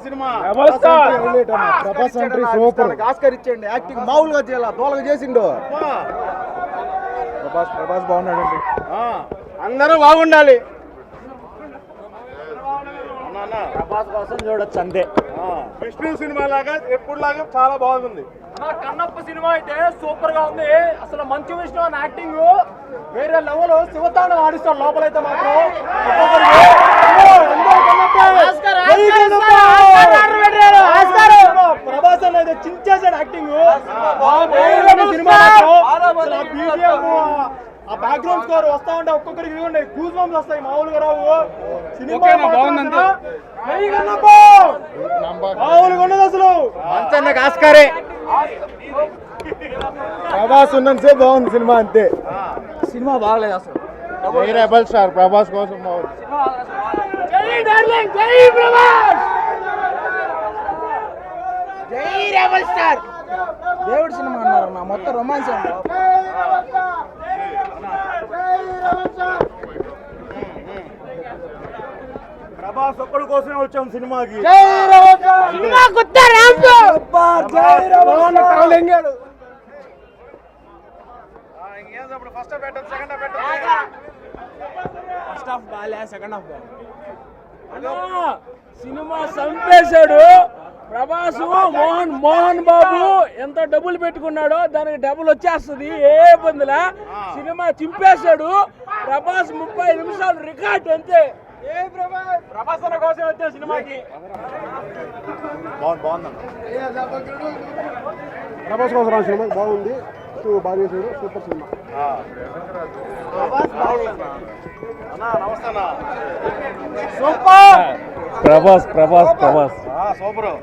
Cinema Prabhas entry super. Oscar ఇచ్చేయండి. Acting మామూలుగా చేయాల దోలగా చేసిండు. ప్రభాస్ బాగున్నాడండి. అందరూ బాగుండాలి. ప్రభాస్ కోసం చూడొచ్చు అంతే. విష్ణు సినిమా లాగా ఎప్పుడులాగా చాలా బాగుంది. కన్నప్ప సినిమా అయితే సూపర్ గా ఉంది. అసలు మంచు విష్ణు అని యాక్టింగ్ వేరే లెవెల్. శివతాండం ఆడిస్తాడు లోపలైతే మాత్రం. ప్రభాస్ అనేది చించేసాడు యాక్టింగ్. ఆ బ్యాక్గ్రౌండ్ స్కోర్ వస్తా ఉంటే ఒక్కొక్కరికి గూస్ బంప్స్ వస్తాయి. మామూలుగా రావు. సినిమా బాగుందంటే మామూలుగా ఉండదు అసలు. మంచన్నకి ఆస్కారే. ప్రభాస్ ఉన్నంతసేపు బాగుంది సినిమా అంతే. సినిమా బాగలేదు అసలు. రెబల్ స్టార్ ప్రభాస్ కోసం బాగుంది. జై డార్లింగ్, జై ప్రభాస్, జై రెబల్ స్టార్. దేవుడి సినిమా అన్నారు నా మొత్తం రొమాన్స్. ప్రభాస్ ఒక్కడి కోసమే వచ్చాం సినిమాకి. సినిమా చంపేశాడు ప్రభాస్. మోహన్ బాబు ఎంత డబ్బులు పెట్టుకున్నాడో దానికి డబ్బులు వచ్చేస్తుంది. ఏ ఇబ్బందిలా సినిమా చింపేశాడు ప్రభాస్. 30 నిమిషాలు రికార్డ్ అంతే. ప్రభాస్ అన్న కోసం వచ్చే సినిమాకి ప్రభాస్ కోసం రాసిన సినిమా బాగుంది. బాగా చేశాడు. Super cinema. Super. Prabhas super.